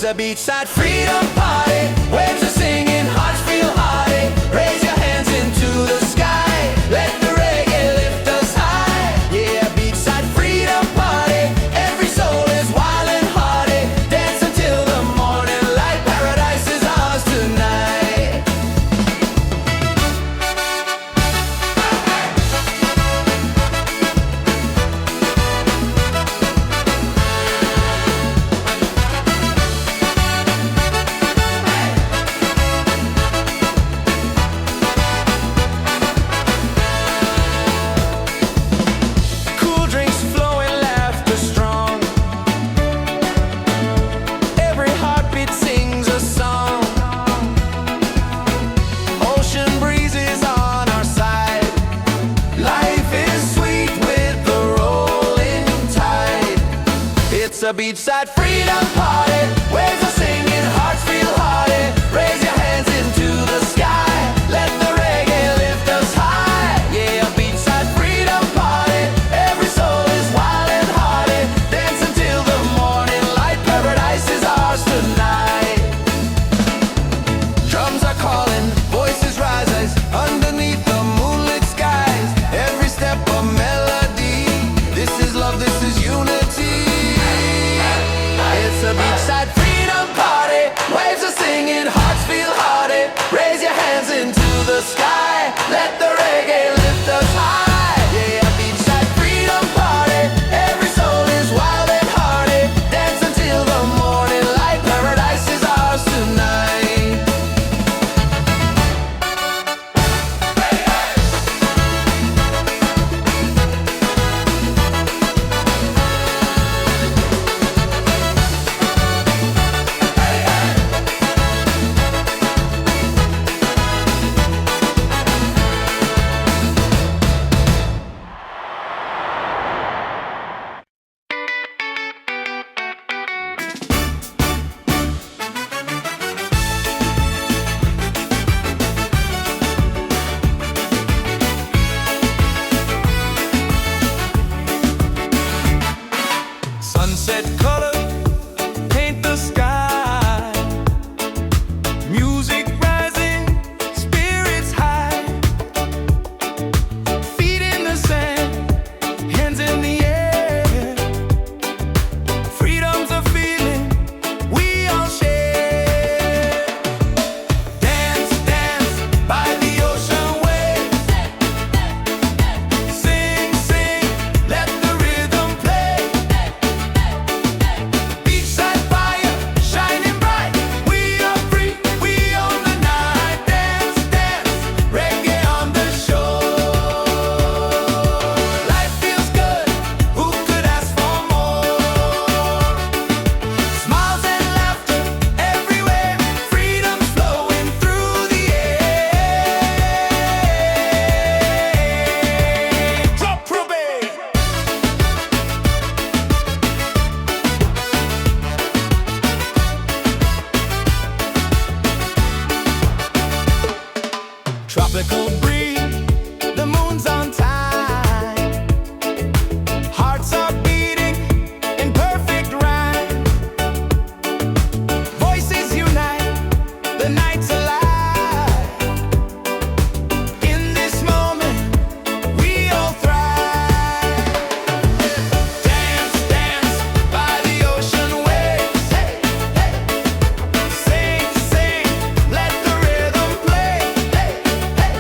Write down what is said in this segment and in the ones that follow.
a beachside freedom party. Waves are singing, hearts feel hearty. Raise your hands into the sky. Let the reggae lift us high. Yeah, beachside freedom party. Every soul is wild and hearty. Dance until the morning light. Paradise is ours tonight. Cool drinks flowing, laughter strong. Every heartbeat sings a song. Ocean breezes on our side. Life is sweet with the rolling tide. It's a beachside freedom party. Waves are singing, hearts feel hearty. Raise your hands into the sky. Let the reggae lift us high. Yeah, a beachside freedom party. Every soul is wild and hearty. Dance until the morning light. Paradise is ours tonight. Drums are calling, voices rise underneath the moonlit skies. Every step a melody. This is love, this is unity. It's a beachside freedom party. Waves are singing, hearts feel hearty. Raise your hands into the sky. Let the reggae lift us high. Yeah, a beachside freedom party. Every soul is wild and hearty. Dance until the morning light. Paradise is ours tonight. Sunset colors paint the sky. Music rising, spirits high. Feet in the sand, hands in the air. Freedom's a feeling we all share. Dance, dance by the ocean waves. Sing, sing, let the rhythm play. Beachside fire, shining bright. We are free, we own the night. Dance, dance, reggae on the shore. Life feels good, who could ask for more? Smiles and laughter everywhere. Freedom's flowing through the air. Drop probate. Tropical breeze, the moon's on time. Hearts are beating in perfect rhyme. Voices unite, the night's alive. In this moment, we all thrive. Dance, dance by the ocean waves. Hey, hey. Sing, sing, let the rhythm play. Hey, hey.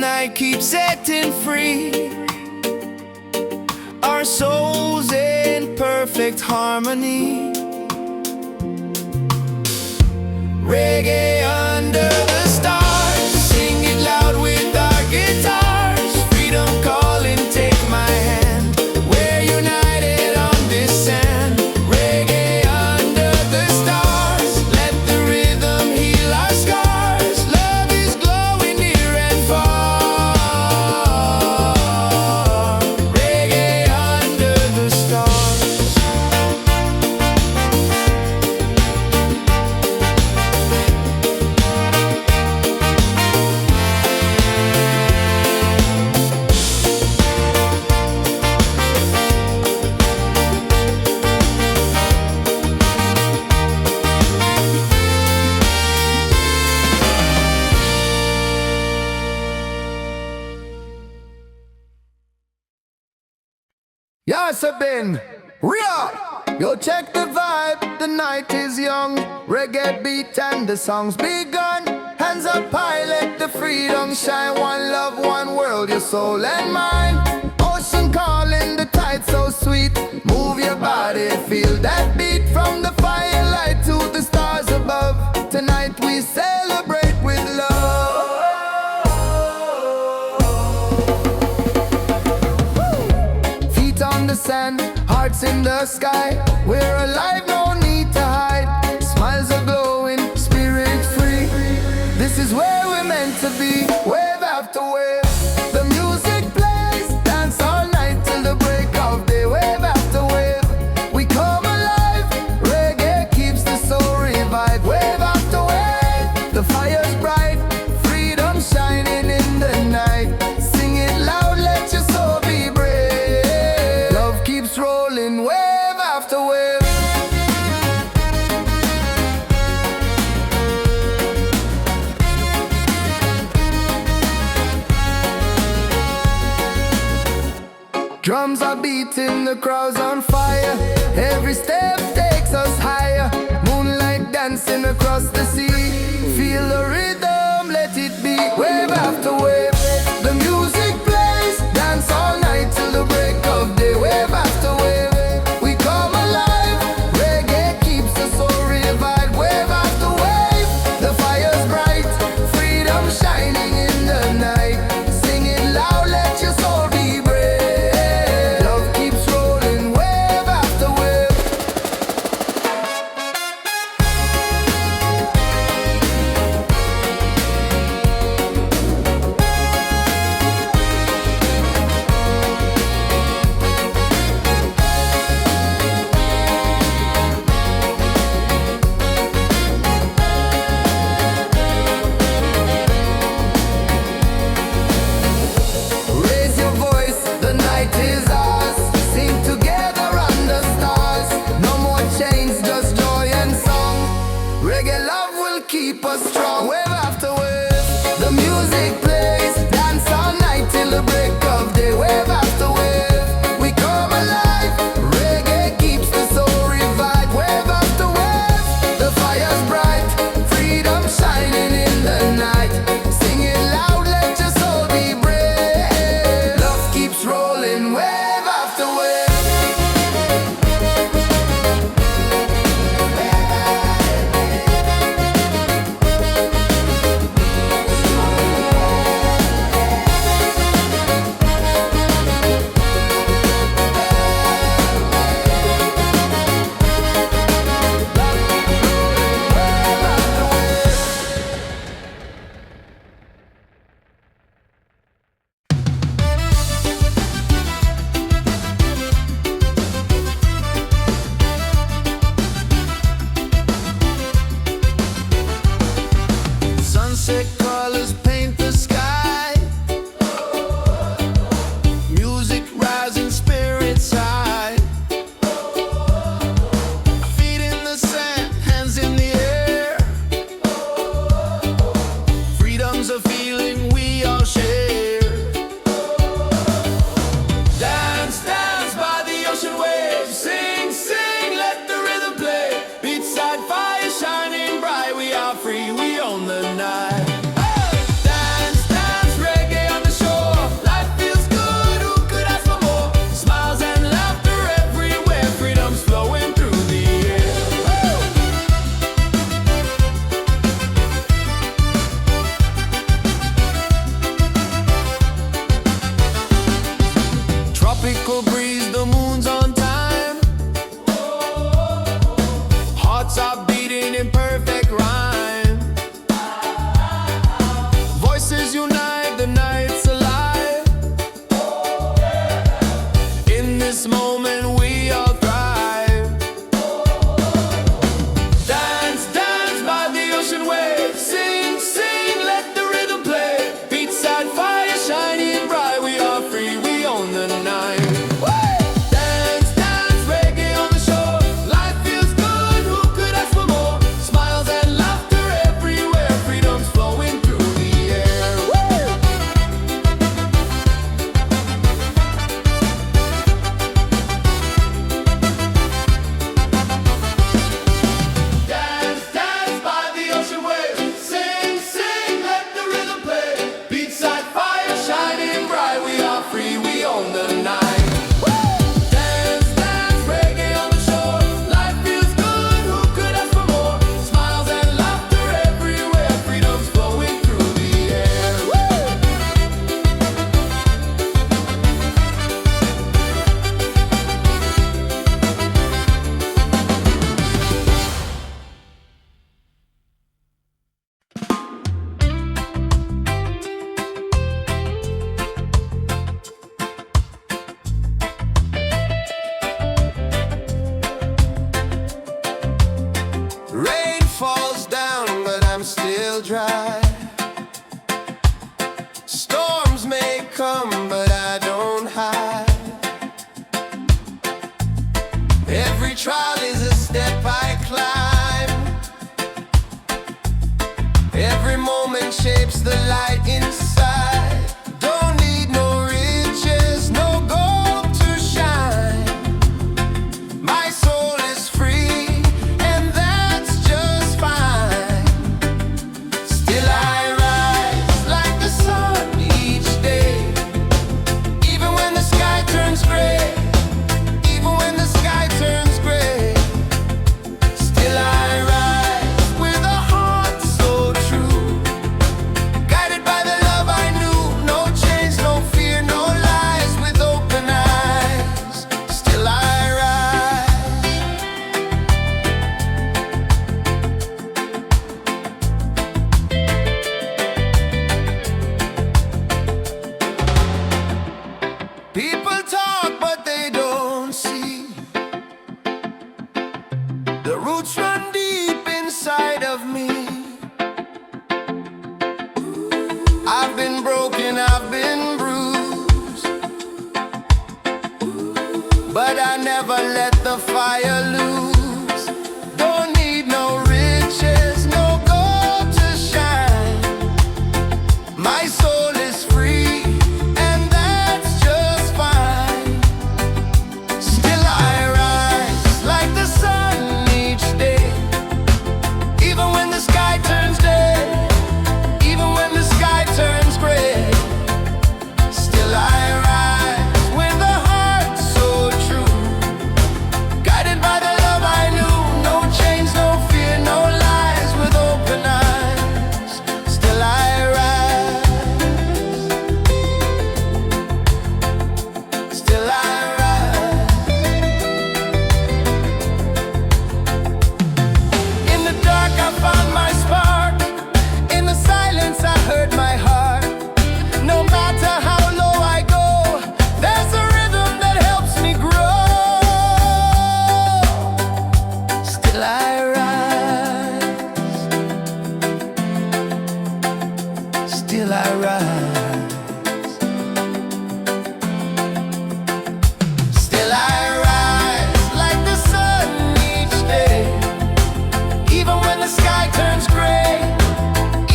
night keeps setting free our souls in perfect harmony. Reggae under the stars, sing it loud with our guitars. Freedom calling, take my hand. We're united on this sand. Reggae under the stars, let the rhythm heal our scars. Love is glowing near and far. Reggae under the stars. Yes, I've been real. Yo, check the vibe, the night is young. Reggae beat and the song's begun. Hands up high, let the freedom shine. One love, one world, your soul and mind. Ocean calling, the tide so sweet. Move your body, feel that beat. From the firelight to the stars above. Tonight we celebrate with love. On the sand, hearts in the sky. We're alive, no need to hide. Smiles are glowing, spirit free. This is where we're meant to be. Wave after wave, the music plays. Dance all night till the break of day. Wave after wave, we come alive. Reggae keeps the soul revived. Wave after wave, the fire's bright. Freedom shining in the night. Sing it loud, let your soul be brave. Rolling wave after wave. Drums are beating, the crowd's on fire. Every step takes us higher. Moonlight dancing across the sea. Feel the rhythm, let it be. Wave after wave, the music plays. Dance all night till the break of day. Wave after wave, we come alive. Reggae keeps the soul revived. Wave after wave, the fire's bright. Freedom shining in the night. Sing it loud, let your soul be brave. Love keeps rolling, wave after wave. Every trial is a step I climb. Every moment shapes the light inside. Don't need no riches, no gold to shine. My soul is free, and that's just fine. Still I rise like the sun each day, even when the sky turns gray. Even when the sky turns gray, still I rise with a heart so true, guided by the love I knew. No chains, no fear, no lies, with open eyes. Still I rise. People talk, but they don't see. The roots run deep inside of me. I've been broken, I've been bruised, but I never let the fire lose. Don't need no riches, no gold to shine. My soul is free, and that's just fine. Still I rise like the sun each day, even when the sky turns day, even when the sky turns gray. Still I rise with a heart so true, guided by the love I knew. No chains, no fear, no lies, with open eyes. Still I rise. Still I rise. In the dark I found my spark. In the silence I heard my heart. No matter how low I go, there's a rhythm that helps me grow. Still I rise. Still I rise. Still I rise like the sun each day, even when the sky turns gray,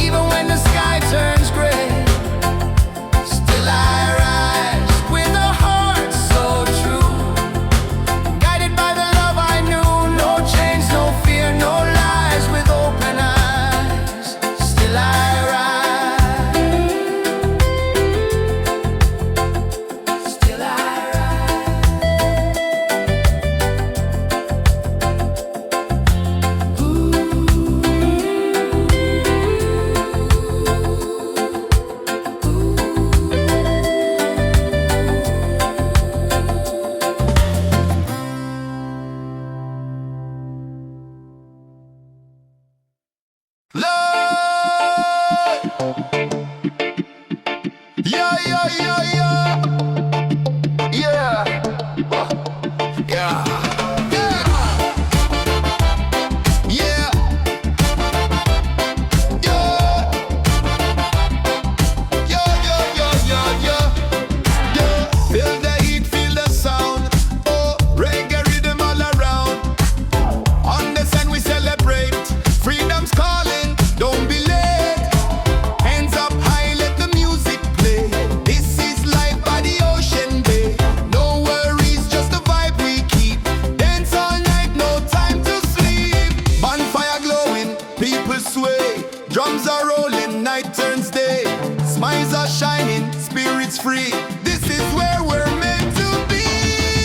even when the sky turns gray. Still I rise with a heart so true, guided by the love I knew. No chains, no fear, no lies, with open eyes. Still I rise. Still I Lord, yeah, yeah, yeah, yeah, yeah, yeah, yeah, yeah, yeah. Feel the heat, feel the sound. Oh, reggae rhythm all around. On the sun we celebrate. Freedom's calling, don't be late. Hands up high, let the music play. This is life by the ocean bay. No worries, just the vibe we keep. Dance all night, no time to sleep. Bonfire glowing, people sway. Drums are rolling, night turns day. Smiles are shining, spirits free. This is where we're meant to be.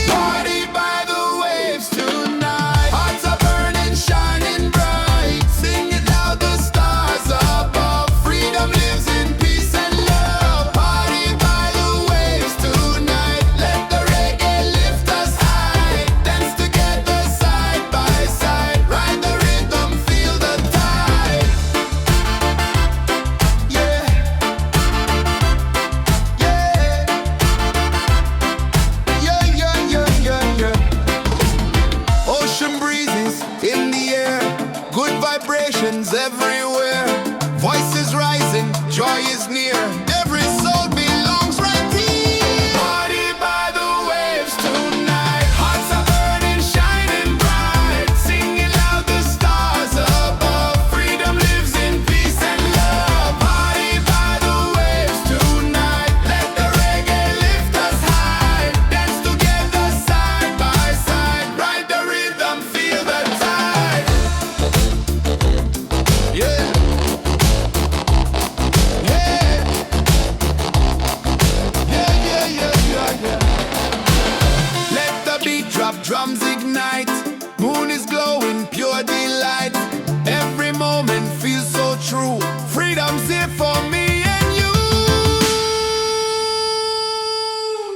Party by the waves tonight. Hearts are burning, shining bright. Sing it loud, the stars above. Freedom lives in peace and love. Party by the waves tonight. Let the reggae lift us high. Dance together side by side. Ride the rhythm, feel the tide. Yeah, yeah, yeah, yeah, yeah, yeah, yeah. Ocean breezes in the air, good vibrations everywhere. Voices rising, joy is near. Every soul belongs right here. Party by the waves tonight. Hearts are burning, shining. drums ignite. Moon is glowing, pure delight. Every moment feels so true. Freedom's here for me and you.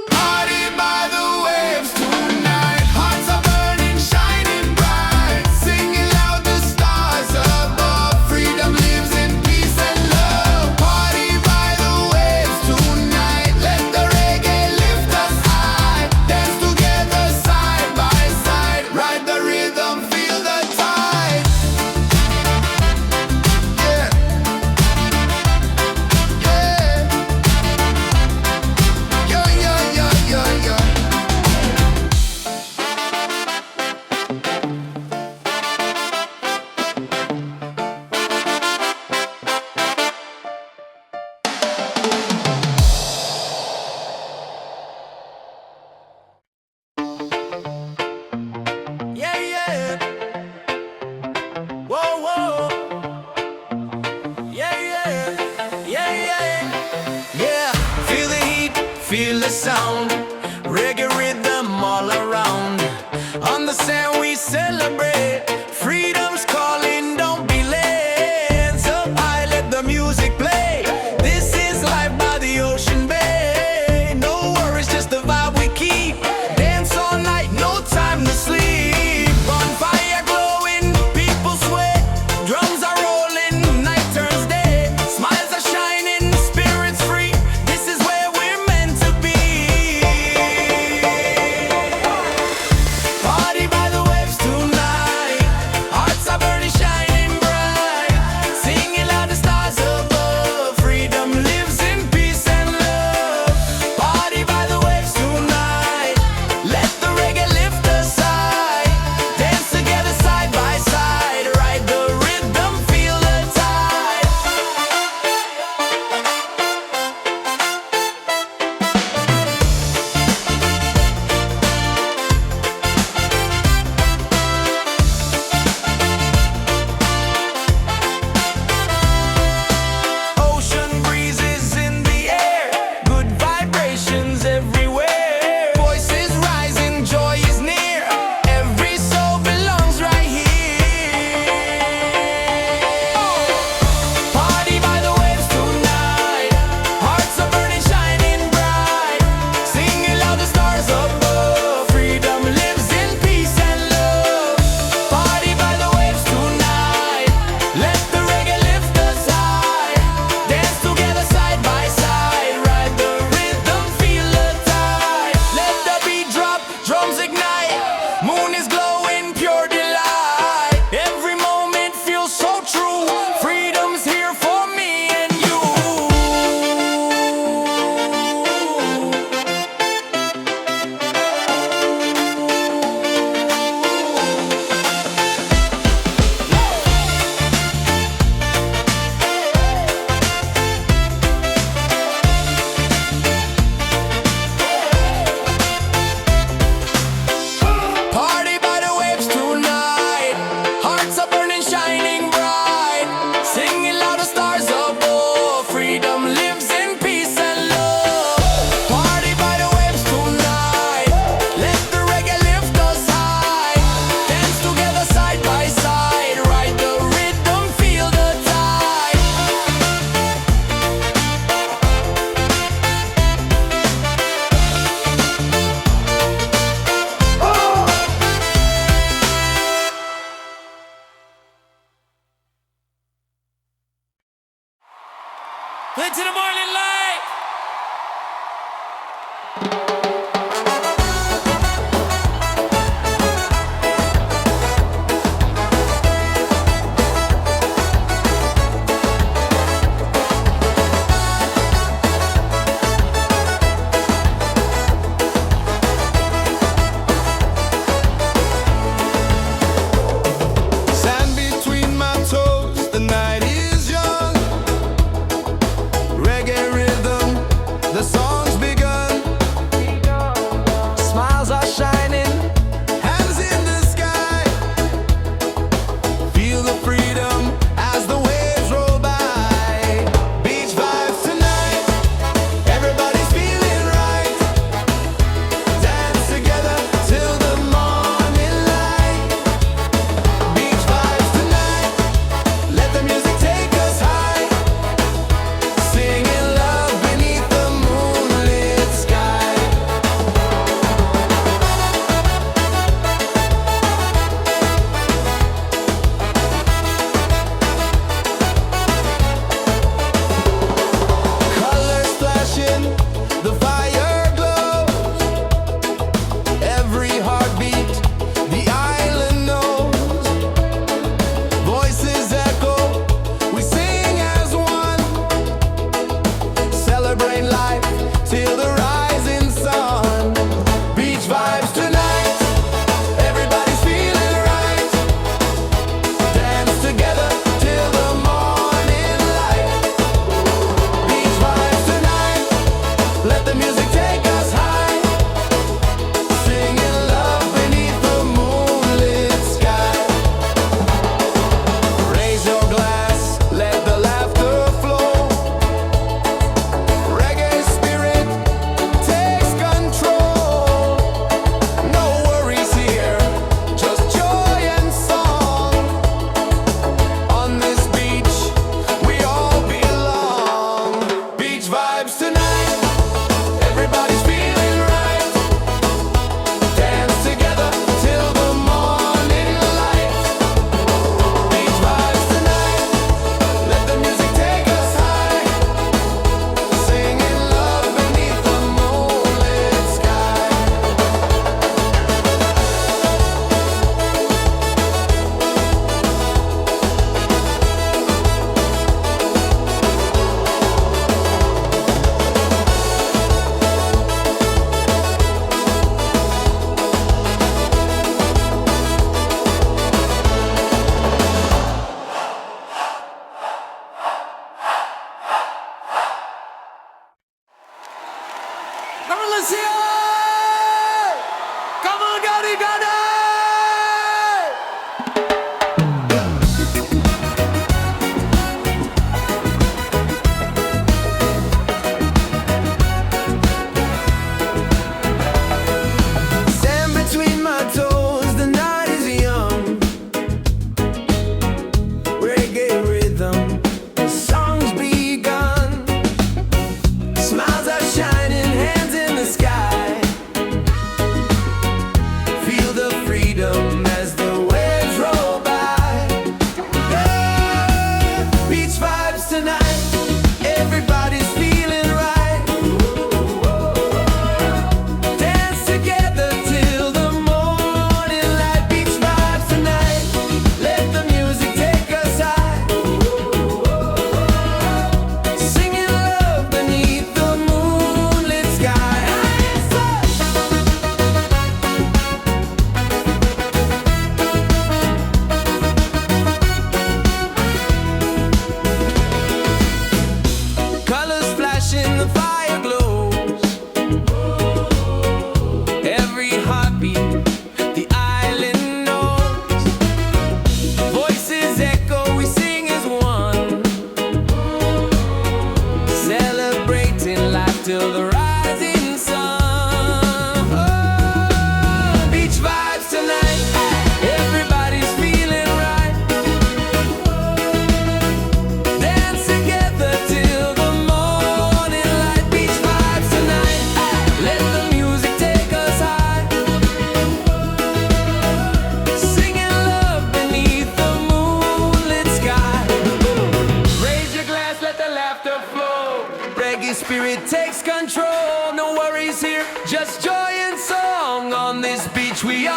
Party by the waves tonight. Hearts are burning, shining bright. Singing loud, the stars above. Freedom lives in peace and love. Party by the waves tonight. Let the reggae lift us high. Dance together side by side. Ride the rhythm, feel the tide. Yeah. Yeah. Yo, yo, yo, yo, yo. Yeah, yeah. Whoa, whoa. Yeah, yeah. Yeah, yeah. Yeah. Feel the heat, feel the sound. Reggae rhythm all around. On the sand we celebrate. Freedom's calling, don't be late. Hands up high, let the music play. This is life by the ocean bay. No worries, just the vibe we keep. Dance all night, no time to sleep. Bonfire glowing, people sweat. Drums are rolling, night turns day. Smiles are shining, spirits free. This is where we're meant to be. Party by the waves tonight. Hearts are burning, shining bright. Singing loud, the stars above. Freedom lives in peace and love. Party by the waves tonight. Let the reggae lift us high. Dance together side by side. Ride the rhythm, feel the tide. Ocean breezes in the air, good vibrations everywhere. Voices rising, joy is near. Every soul belongs right here. Party by the waves tonight. Hearts are burning, shining bright. Singing loud, the stars above. Freedom lives in peace and love. Party by the waves tonight. Let the reggae lift us high. Dance together side by side. Ride the rhythm, feel the tide. Let the beat drop, drums ignite. Moon is glowing, pure delight. Every moment feels so true. Freedom's here for me and you. Party by the waves tonight. Hearts are burning, shining bright. Singing loud, the stars above. Freedom lives in peace and love. Party by the waves tonight. Let the reggae lift us high. Dance together side by side. Ride the rhythm, feel the tide. Into the morning light. Sand between my toes, the night is young. Reggae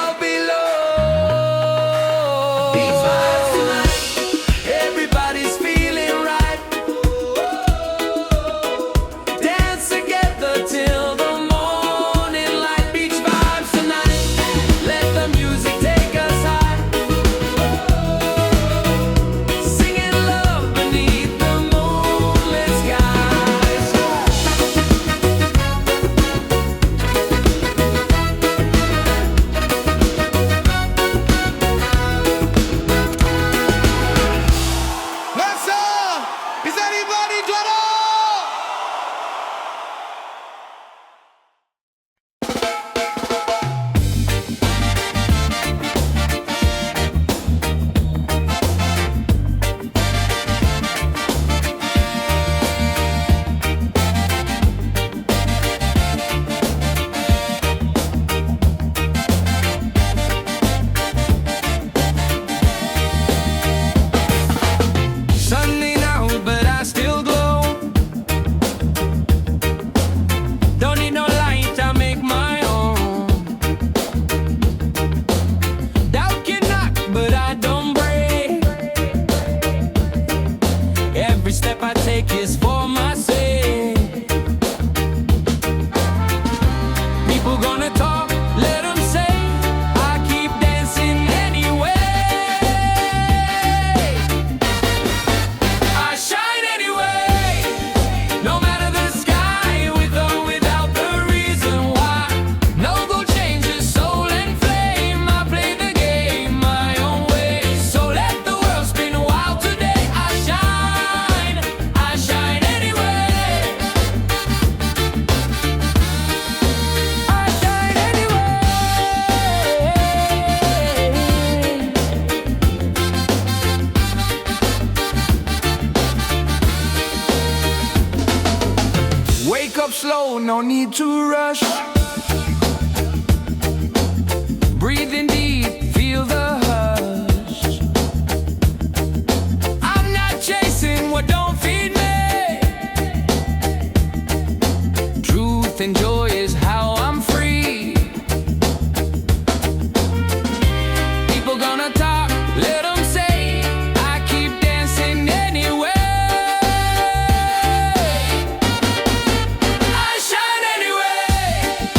down below. Beach vibes tonight, everybody's feeling right. Dance together till the morning light. Beach vibes tonight, let the music take us high. Singing love beneath the moonlit skies. Let's is anybody done? Sunday now, but I still glow. Don't need no light, I make my own. Doubt can knock, but I don't break. Every step I take is for my sake. People gonna talk, let them say. I keep dancing anyway. I shine anyway, no matter the sky, with or without the reason why. No gold changes soul and flame. I play the game my own way. So let the world spin wild today. I shine anyway. I shine anyway. Wake up slow, no need to rush. Breathe in deep, feel the hush. I'm not chasing what don't feed me. Truth and joy is how I'm free. People gonna talk, let them say. I keep dancing anyway. I shine anyway.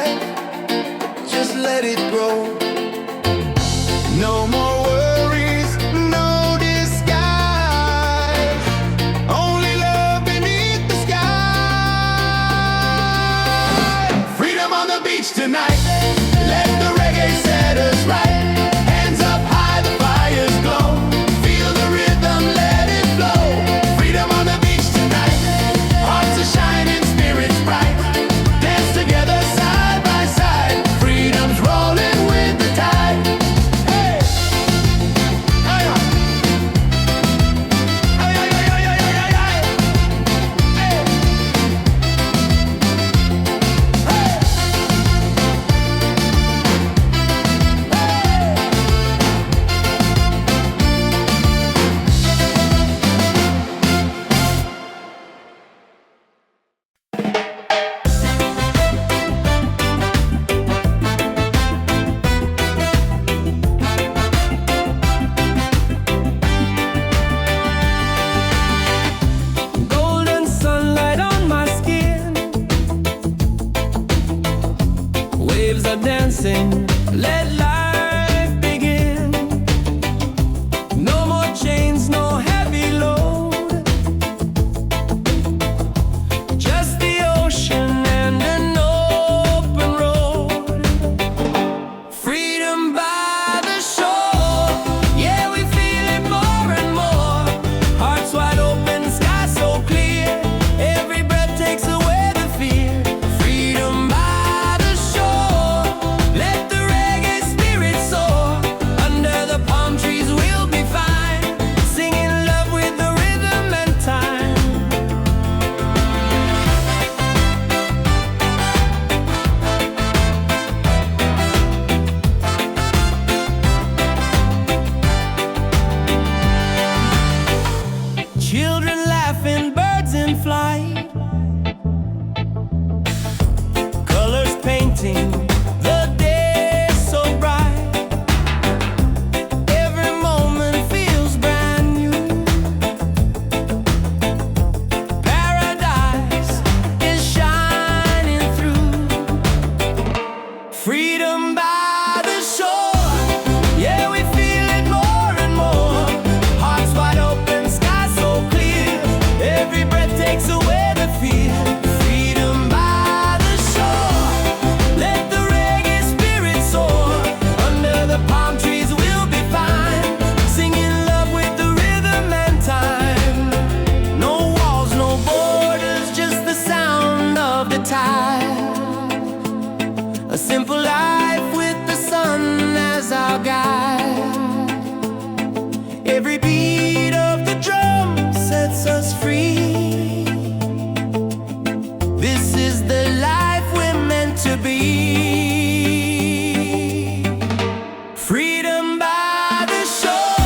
life, just let it grow. No more worries, no disguise, only love beneath the sky. Freedom on the beach tonight, let the reggae set us right. Hands up high, the fires glow. Feel the rhythm, let it flow. Freedom on the beach tonight, hearts are shining, spirits bright. Dance together side by side, freedom's rolling with the tide. Hey! Hey! Hey! Hey! Hey! Hey! Hey! Golden sunlight on my skin, waves are dancing, let life begin. No more chains, no heavy load, just the ocean and an open road. Freedom by the shore, yeah, we feel it more and more. Hearts wide open, sky so clear, every breath takes away the fear. Freedom by the shore, let the reggae spirit soar. Under the palm trees we'll be fine, singing love with the rhythm and time. Children laughing, birds in flight, colors painting the day so bright. Every moment feels brand new. Paradise is shining through. Freedom by the shore, yeah, we feel it more and more. Hearts wide open, sky so clear, every breath takes away the fear. Freedom by the shore, let the reggae spirit soar. Under the palm trees we'll be fine, singing love with the rhythm and time. No walls, no borders, just the sound of the tide. A simple life with the sun as our guide. Every beat of the drum sets us free. This is the life we're meant to be. Freedom by the shore,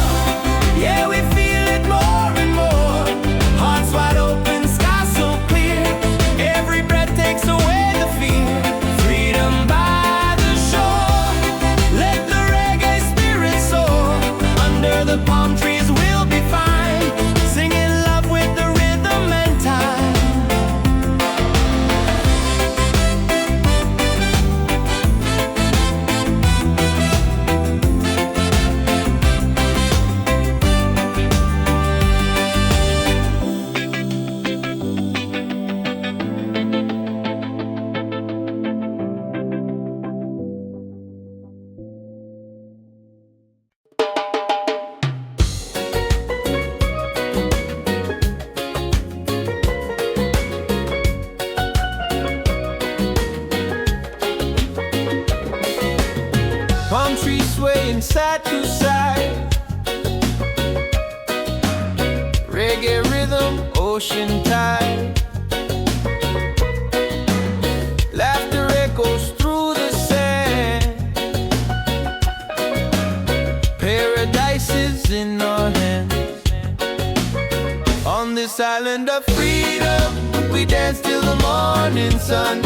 yeah, we feel it more and more. Hearts wide open, sky so clear, every breath takes away the fear. Freedom by the shore, let the reggae spirit soar. Under the palm trees we'll be fine, singing love with the rhythm and time. Palm trees swaying side to side, reggae rhythm, ocean tide. Laughter echoes through the sand. Paradise is in our hands. On this island of freedom, we dance till the morning sun.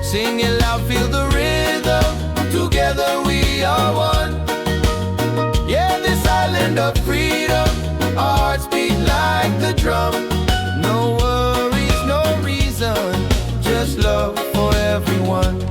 Sing it loud, feel the rhythm. Together we are one. Yeah, this island of freedom, our hearts beat like the drum. No worries, no reason, just love for everyone.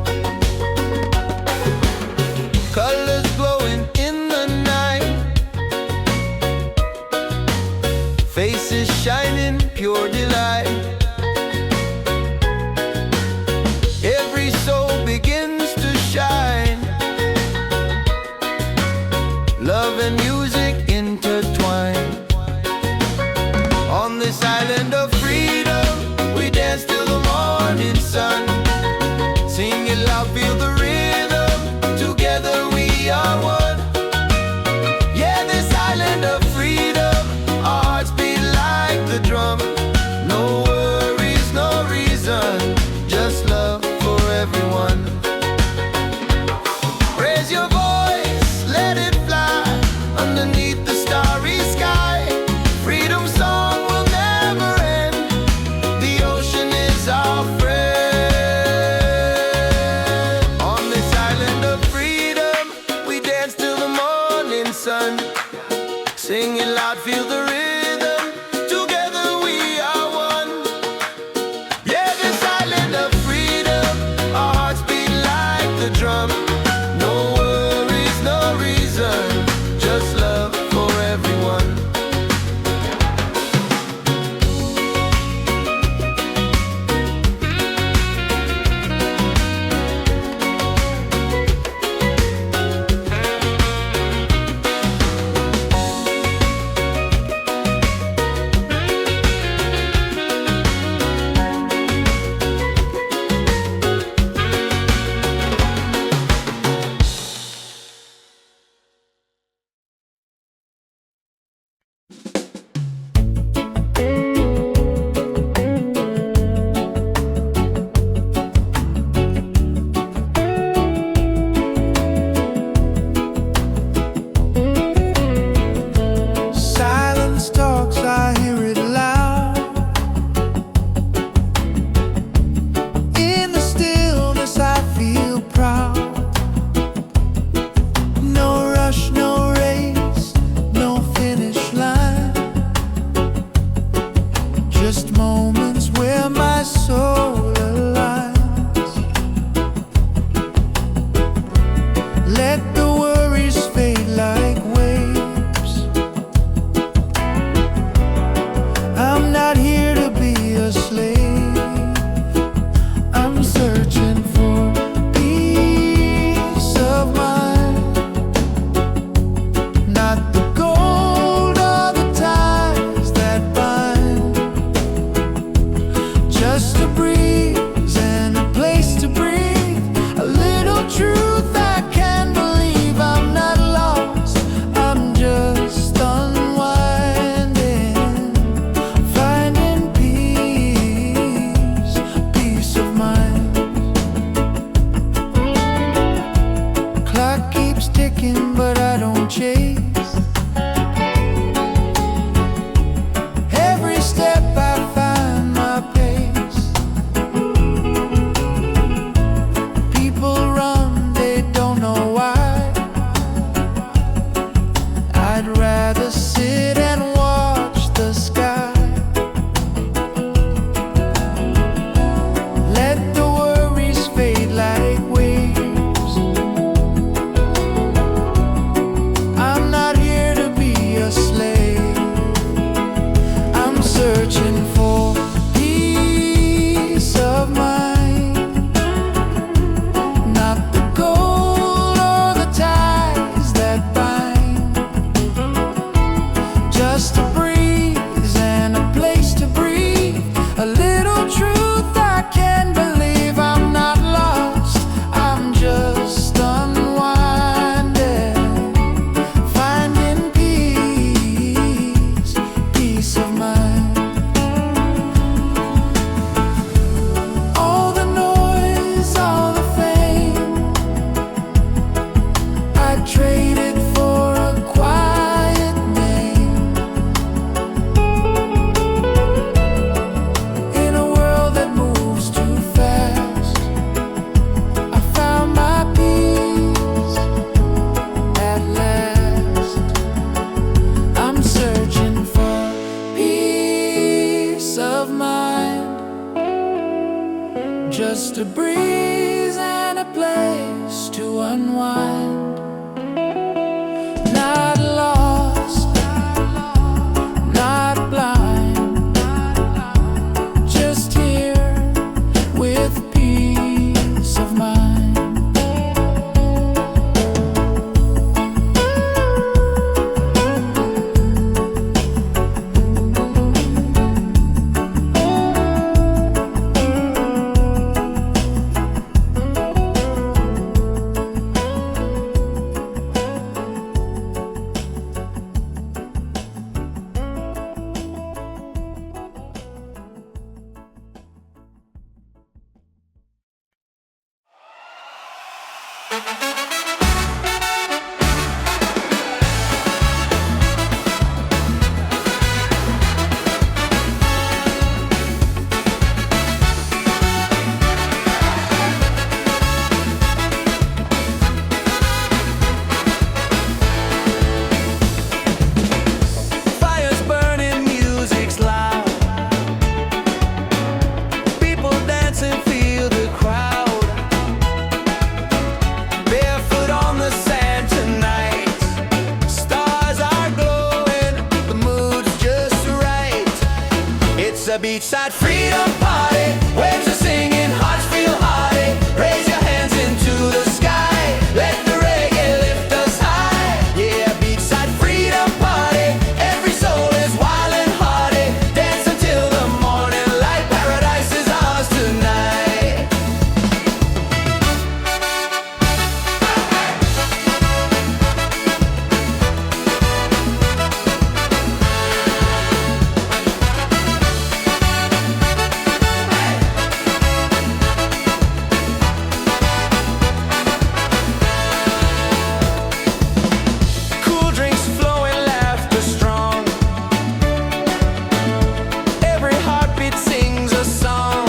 drum. No worries, no reason, just love for everyone. Silence talks, I hear it loud. In the stillness I feel proud. No rush, no race, no finish line. Just moments where my soul aligns. Let the worries fade like waves. I'm not here to be a slave. I'm searching for peace of mind. Not the gold or the ties that bind. Just a breeze and a place to breathe. A little truth I can believe. I'm not lost, I'm just unwinding. Finding peace, peace of mind. Clock keeps ticking, but I don't chase. Every step I find my pace. People run, they don't know why. I'd rather sit and watch the sky. Let the worries fade like waves. I'm not here to be a slave. I'm searching for peace of mind. Not the gold or the ties that bind. Just a breeze and a place to breathe. A little truth I can believe. I'm not lost, I'm just unwinding. Finding peace, peace of mind. All the noise, all the fame, I traded for a quiet name. In a world that moves too fast, I found my peace at last. I'm searching for peace of mind. Just a breeze and a place to unwind. Not lost, not blind. Just here with peace of mind. a beachside freedom party. Waves are singing, hearts feel hearty. Raise your hands into the sky. Let the reggae lift us high. Yeah, beachside freedom party. Every soul is wild and hearty. Dance until the morning light. Paradise is ours tonight. Cool drinks flowing, laughter strong. Every heartbeat sings a song.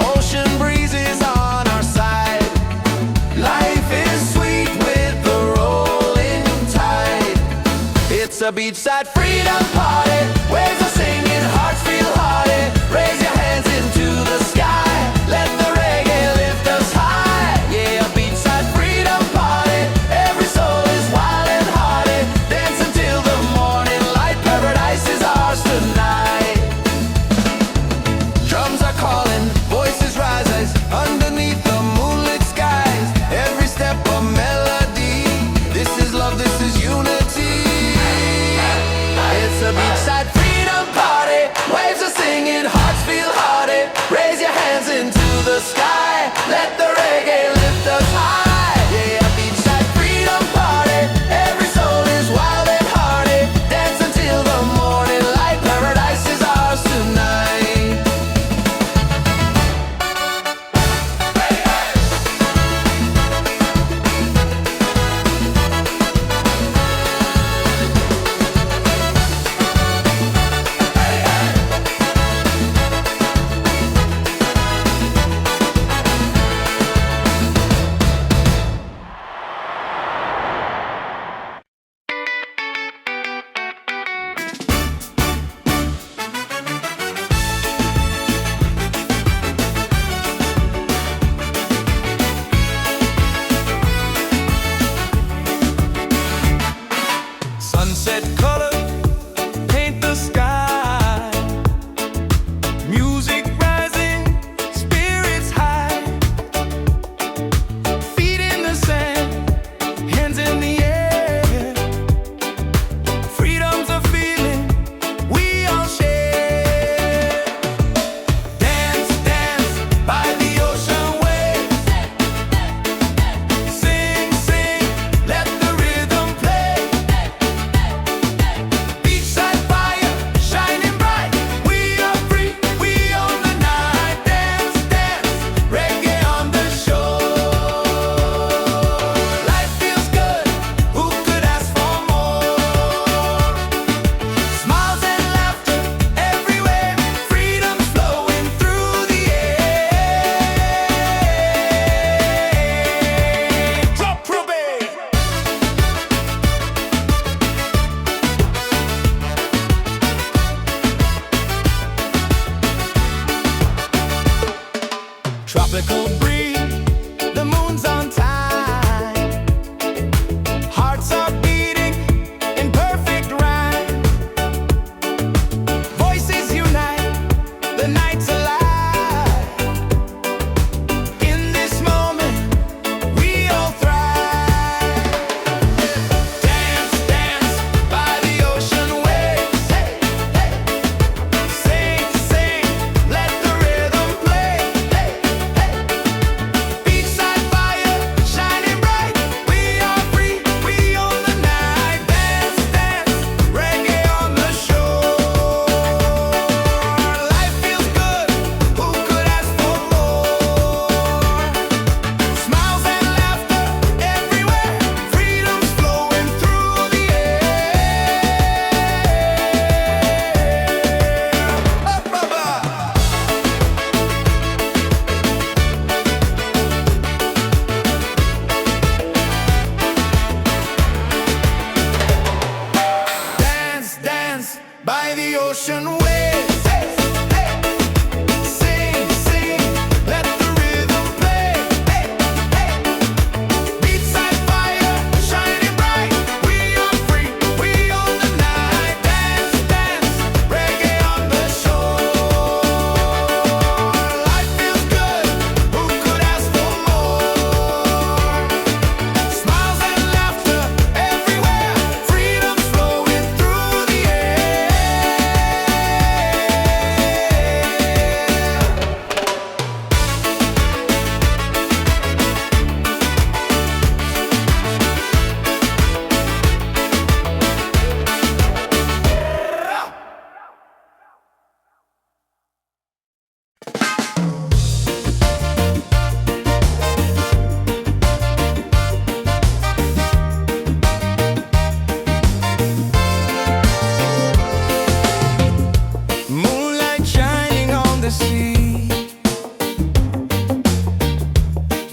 Ocean breezes on our side. Life is sweet with the rolling tide. It's a beachside freedom party. Waves are singing, hearts feel hearty. Raise your hands into the sky. Let the reggae lift us high. Yeah, a beachside freedom party. Every soul is wild and hearty. Dance until the morning light. Paradise is ours tonight. Drums are calling, voices rise underneath the moonlit skies. Every step a melody. This is love, this is unity. It's a beachside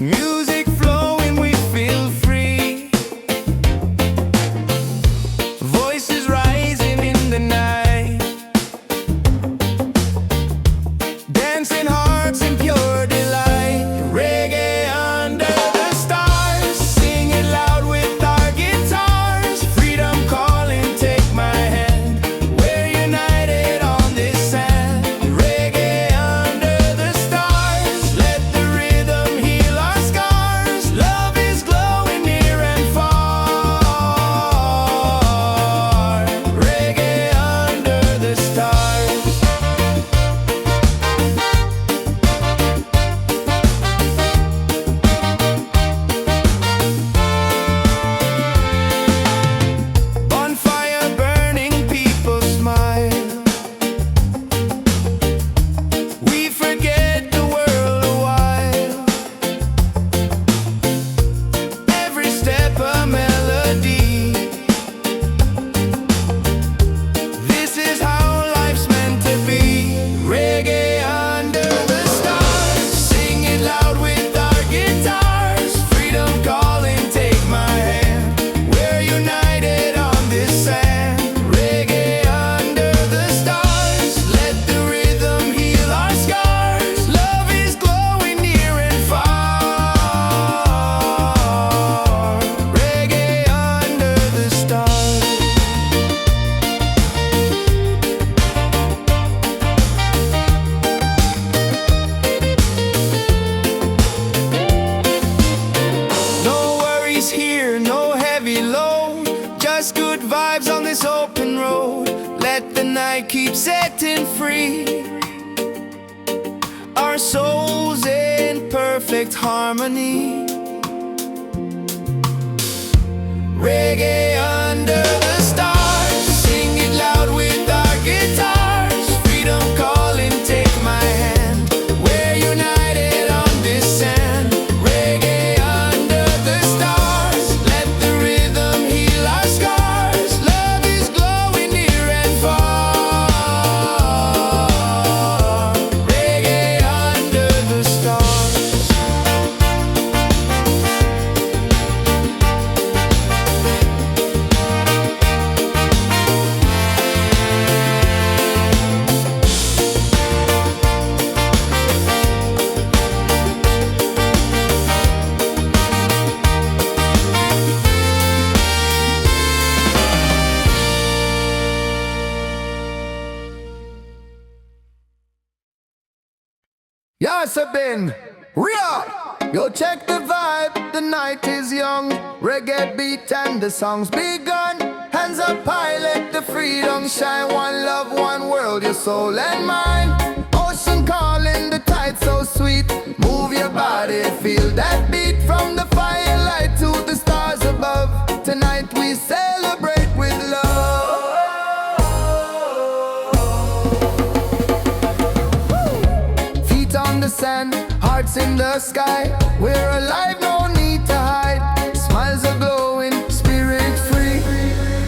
Music flowing, we feel free. Voices rising in the night. Dancing hearts in pure delight. Reggae under the stars. Sing it loud with our guitars. Freedom calling, take my hand. We're united on this sand. Reggae under the stars. Let the rhythm heal our scars. Love is glowing near and far. Reggae under the stars. Bonfire burning, people smile. We forget the world a while. Every step a melody. This is how life's meant to be. Reggae under the stars. Sing it loud with our guitars. Freedom calling, take my hand. We're united on this sand. Reggae under the stars. Let the rhythm heal our scars. Love is glowing near and far. Reggae under the stars. No worries here, no heavy load. Just good vibes on this open road. Let the night keep setting free. Our souls in perfect harmony. Reggae under the stars. Sing it loud with our guitars. Freedom calling, take my hand. We're united on this sand. Reggae under the stars. Let the rhythm heal our scars. Love is glowing near and far. Reggae under the stars. Yes, I've been real. Yo, check the vibe. The night is young. Reggae beat and the song's begun. Hands up high, let the freedom shine. One love, one world, your soul and mind. Ocean calling, the tide so sweet. Move your body, feel that beat. From the firelight to the stars above. Tonight we celebrate with love. Feet on the sand, hearts in the sky. We're alive, no need to hide. Smiles are glowing, spirit free.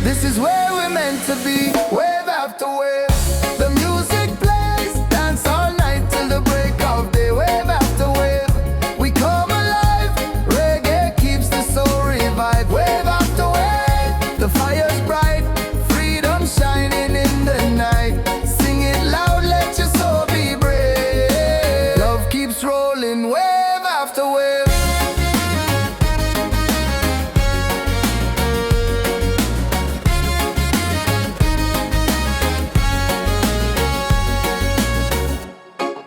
This is where we're meant to be. Wave after wave, the music plays. Dance all night till the break of day. Wave after wave, we come alive. Reggae keeps the soul revived. Wave after wave, the fire's bright. Freedom shining in the night. Sing it loud, let your soul be brave. Love keeps rolling, wave after wave.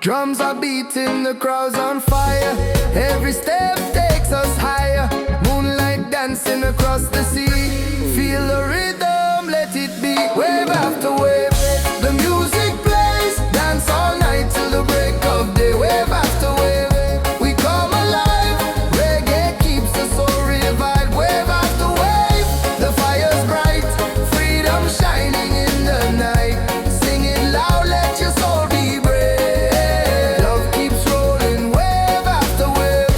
Drums are beating, the crowd's on fire. Every step takes us higher. Moonlight dancing across the sea. Feel the rhythm, let it be. Wave after wave, the music plays. Dance all night till the break of day. Wave after wave, we come alive. Reggae keeps the soul revived. Wave after wave, the fire's bright. Freedom shining in the night. Sing it loud, let your soul be brave. Love keeps rolling, wave after wave.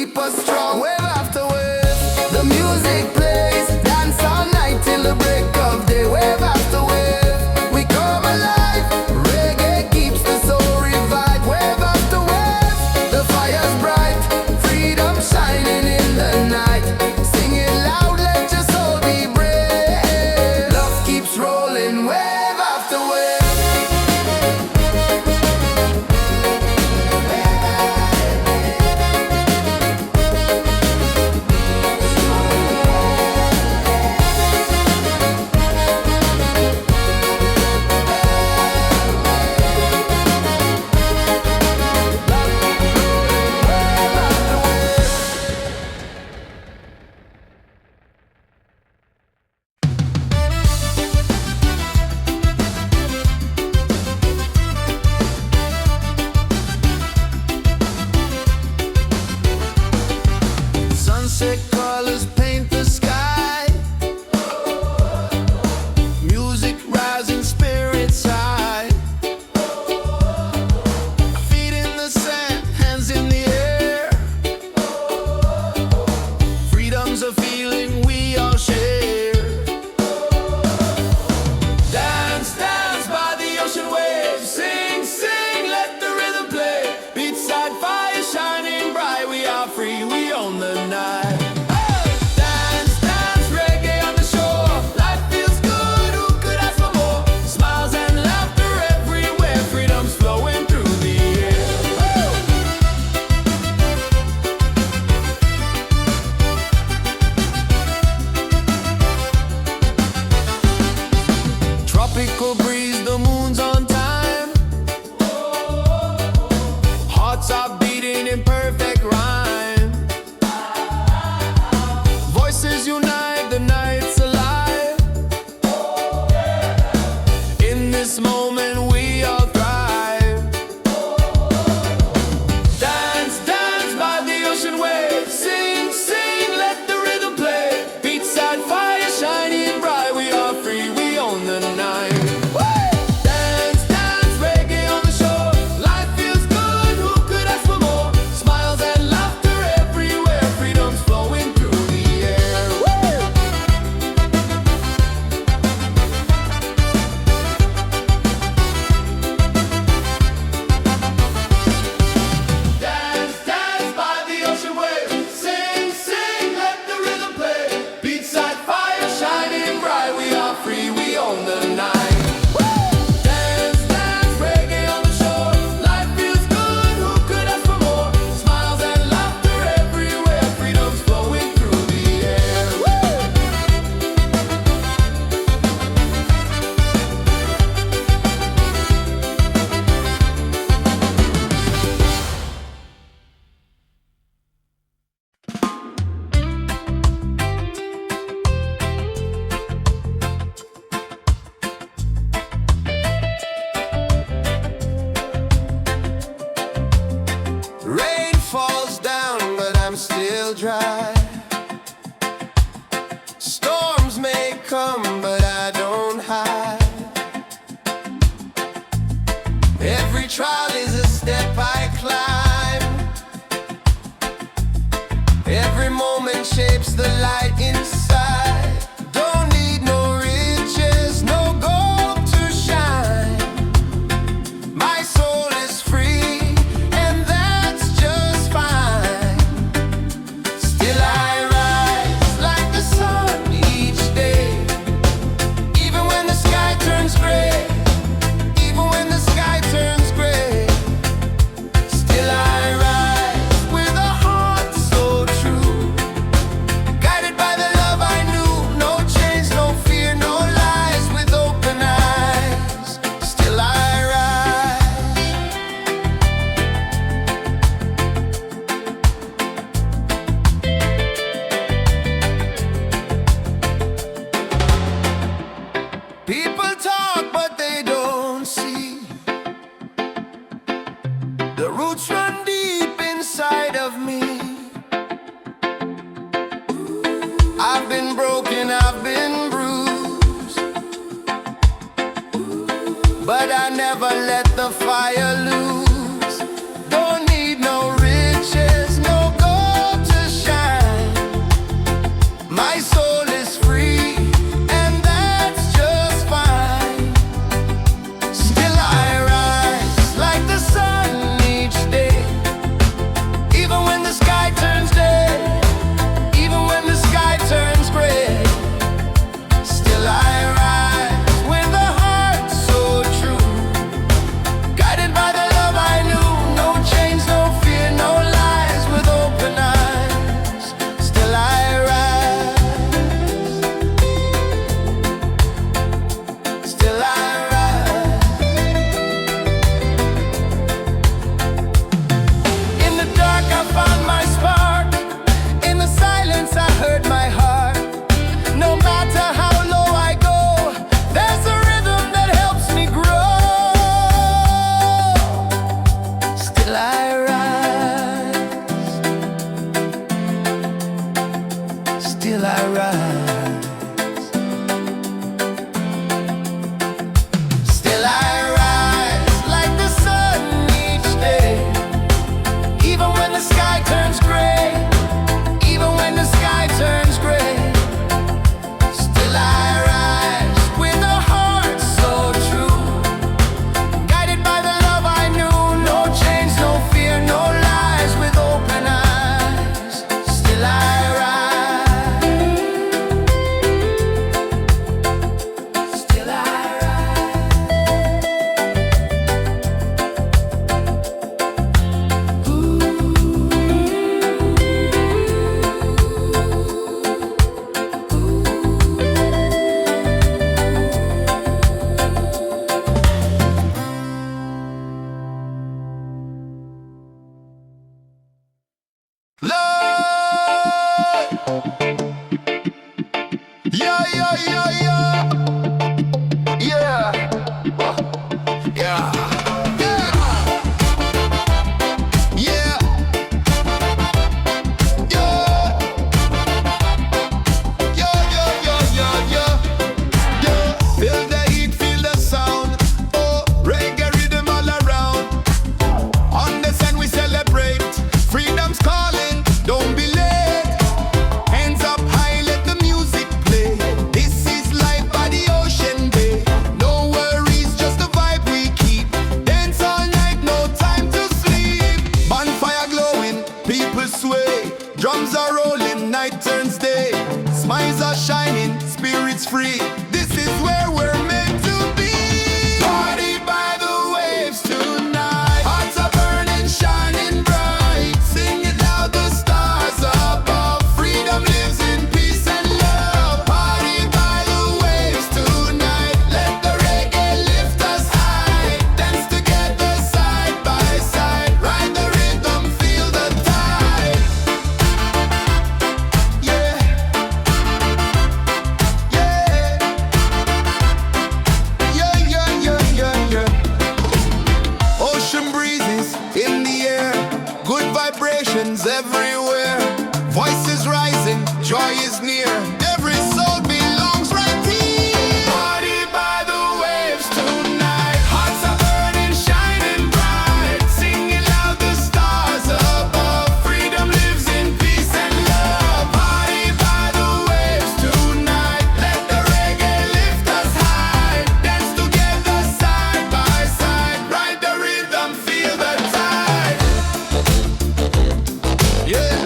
keep us strong. Wave after wave, the music plays. Dance all night till the break of day. Wave after wave, we come alive. Reggae keeps the soul revived. Wave after wave, the fire's bright. Freedom shining in the night. Sing it loud, let your soul be brave. Love keeps rolling, wave after wave. Sunset colors paint the sky. Music rising, spirits high. Feet in the sand, hands in the air. Freedom's a feeling we all share. Dance, dance by the ocean waves. Sing, sing, let the rhythm play. Beachside fire shining bright. We are free, we own the night. Dance, dance, reggae on the shore. Life feels good, who could ask for more? Smiles and laughter everywhere. Freedom's flowing through the air. Tropical breeze, the moon's on time. Hearts are beating in perfect rhyme. Voices unite, the night's alive. In this moment we all thrive. Dance, dance by the ocean waves. Sing, sing, let the rhythm play. Beachside fire shining bright. We are free, we own the night. Dance, dance, reggae on the shore. Life feels good, who could ask for more? Smiles and laughter everywhere. Freedom's flowing through the air. Dance, dance by the ocean wave. Sing, sing, let the rhythm play. Beachside fire shining bright. We are free, we own the night. Dance, dance, reggae on the shore. Life feels good, who could ask for more? Smiles and laughter everywhere. Freedom's flowing through the air. Rain falls down, but I'm still dry. Storms may come, but I don't hide. Every trial is a step I climb. Every moment shapes the light inside. Don't need no riches, no gold to shine. My soul is free, and that's just fine. Still I rise like the sun each day. Even when the sky turns gray, even when the sky turns gray. Still I rise with a heart so true. Guided by the love I knew. No chains, no fear, no lies. With open eyes, still I rise. People talk, but they don't see. The roots run deep inside of me. I've been broken, I've been bruised, but I never let the fire lose. Don't need no riches, no gold Yeah, yeah, yeah, yeah. Yeah. Yeah. Yeah. Yeah. Yeah. Yeah, yeah, yeah, yeah, yeah. Yeah. Feel the heat, feel the sound. Oh, reggae rhythm all around. On the sun we celebrate. Freedom's calling, don't be late. Hands up high, let the music play. This is life by the ocean bay. No worries, just the vibe we keep. Dance all night, no time to sleep. Bonfire glowing, people sway. Drums are rolling, night turns day. Smiles are shining, spirits free. This is where we're meant to be. Party by the waves tonight. Hearts are burning, shining bright. Sing it loud, the stars above. Freedom lives in peace and love. Party by the waves tonight. Let the reggae lift us high. Dance together side by side. Ride the rhythm, feel the tide. Yeah. Yeah. Yeah, yeah, yeah, yeah, yeah. Ocean breezes in the air, good vibrations everywhere. Voices rising, joy is near. Every soul belongs right here. Party by the waves tonight. Hearts are burning, shining bright. Singing loud, the stars above. Freedom lives in peace and love. Party by the waves tonight. Let the reggae lift us high. Dance together side by side. Ride the rhythm, feel the tide. Yeah.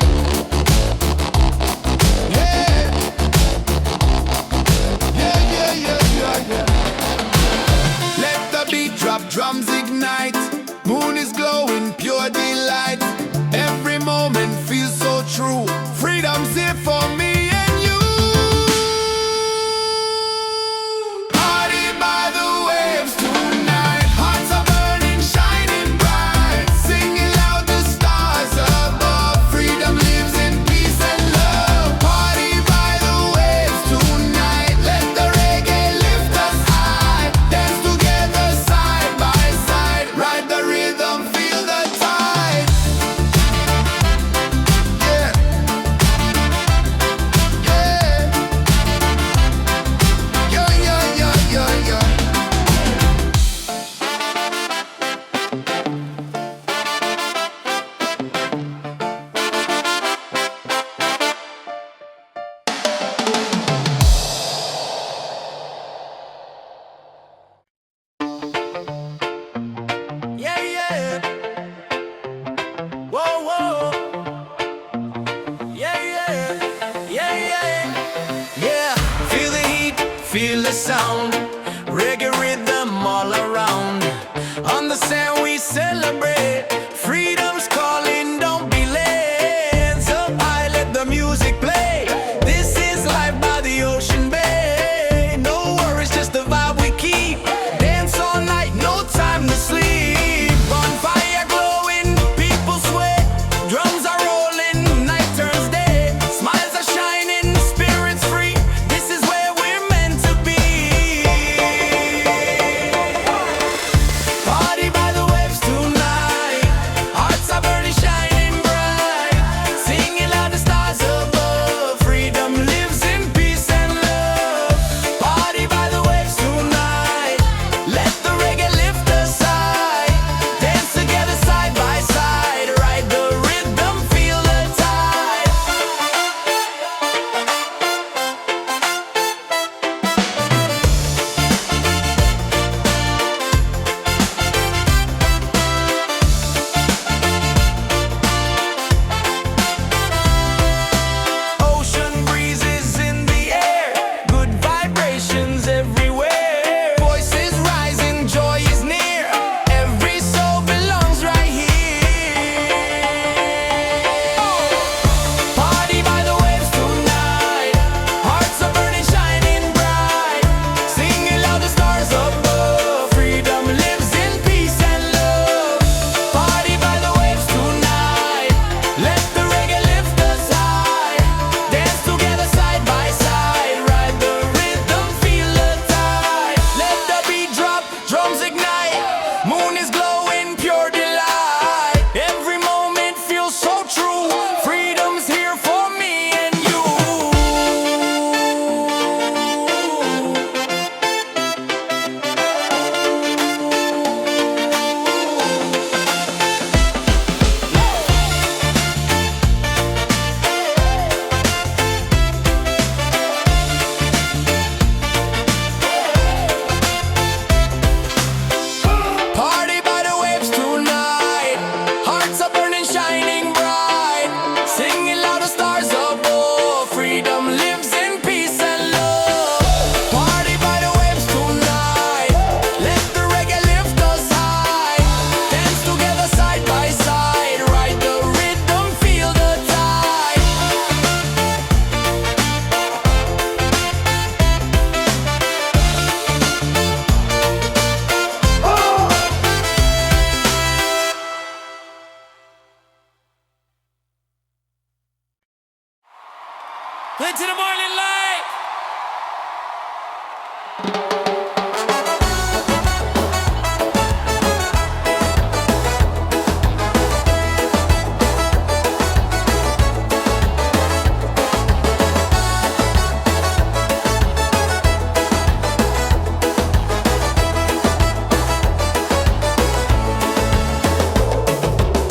Into the morning light.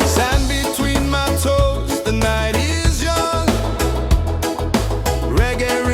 Sand between my toes, the night is young. Reggae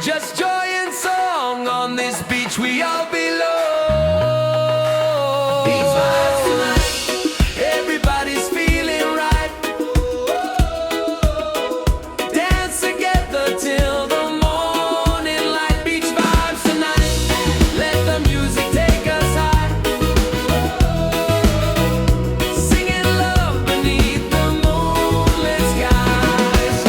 Just joy and song on this beach we all belong. Beach vibes tonight, everybody's feeling right. Dance together till the morning light. Beach vibes tonight, let the music take us high. Singing love beneath the moonlit skies.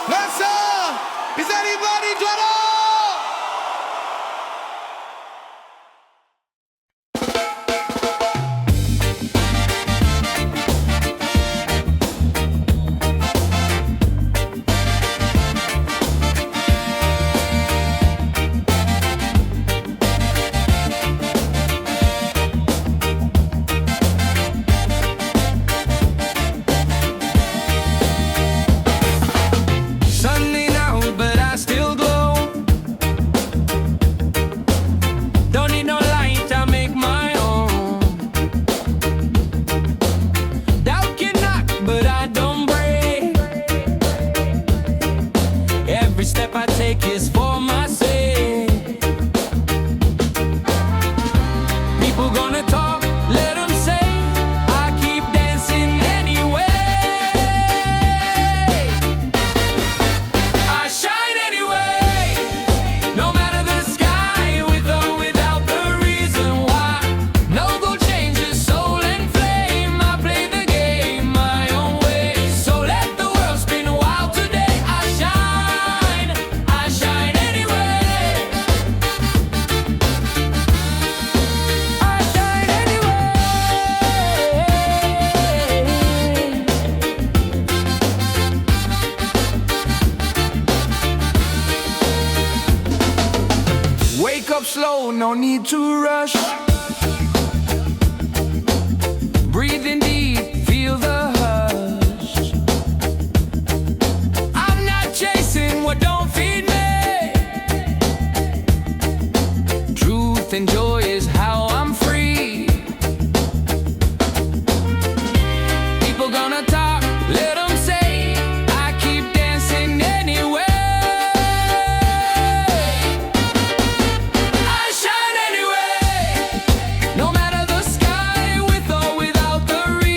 Nessa, is anybody done? Sunny now, but I still glow. Don't need no light, I make my own. Doubt can knock, but I don't break. Every step I take is for my sake. People gonna talk, let them say. I keep dancing anyway. I shine anyway, no matter the sky, with or without the reason why. No gold changes soul and flame. I play the game my own way. So let the world spin wild today. I shine anyway. I shine anyway. Wake up slow, no need to rush. Breathe in deep, feel the hush. I'm not chasing what don't feed me. Truth and joy is how I'm free. People gonna talk, let them say. I keep dancing anyway. I shine anyway, no matter the sky, with or without the reason.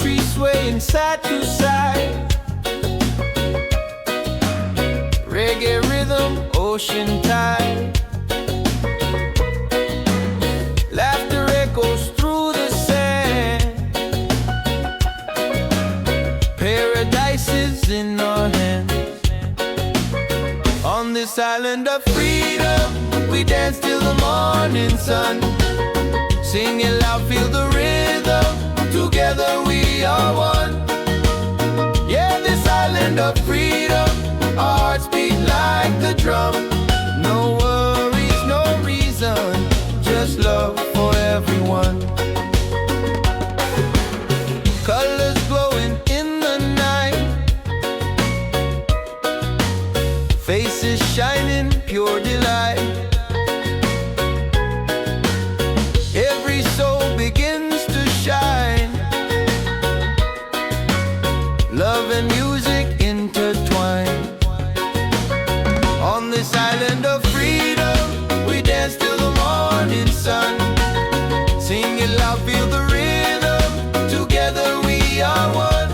tree swaying side to side. Reggae rhythm, ocean tide. Laughter echoes through the sand. Paradise is in our hands. On this island of freedom, we dance till the morning sun. Sing it loud, feel the rhythm. Together we are one. Yeah, this island of freedom, our hearts beat like the drum. No worries, no reason, just love for everyone. Colors glowing in the night, faces shining, pure delight. Every soul begins to shine. Love and music intertwine. On this island of freedom, we dance till the morning sun. Sing it loud, feel the rhythm. Together we are one.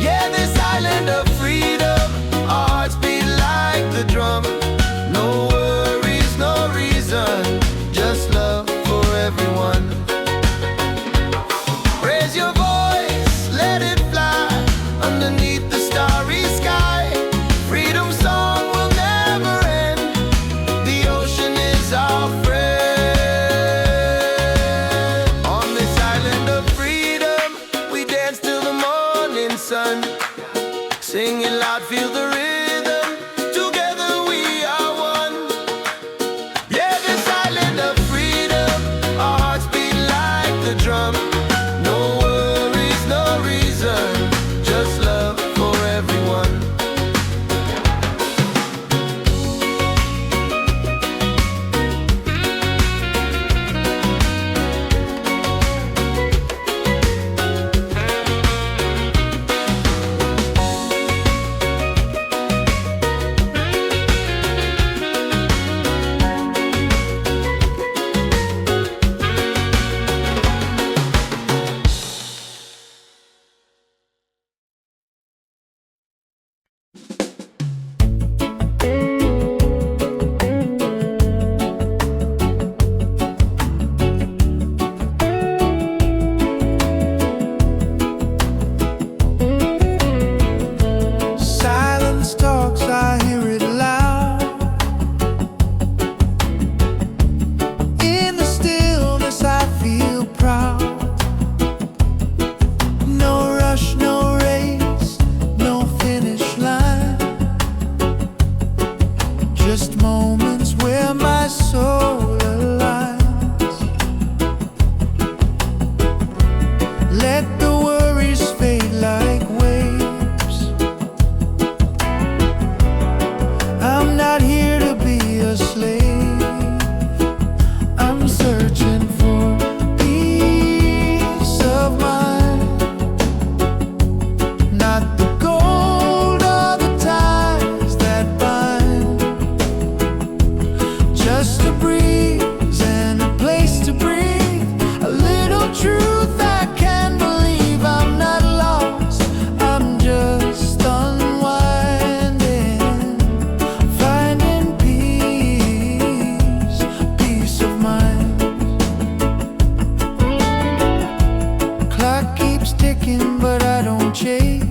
Yeah, this island of freedom, our hearts beat like the drum. No worries, no reason, just love for everyone. Raise your voice, let it fly underneath the starry sky. Freedom song will never end. The ocean is our friend. On this island of freedom, we dance till the morning sun. Sing it loud, feel the rhythm. Together we are one. Yeah, this island of freedom, our hearts beat like the drum. No worries, no reason, just love for everyone. Silence talks, I hear it loud. In the stillness I feel proud. No rush, no race, no finish line. Just moments where my soul aligns. Let the worries fade like waves. I'm not here to be a slave. I'm searching for peace of mind. Not the gold or the ties that bind. Just a breeze and a place to breathe. A little truth I can believe. I'm not lost, I'm just unwinding. Finding peace, peace of mind. Clock keeps ticking but I don't chase.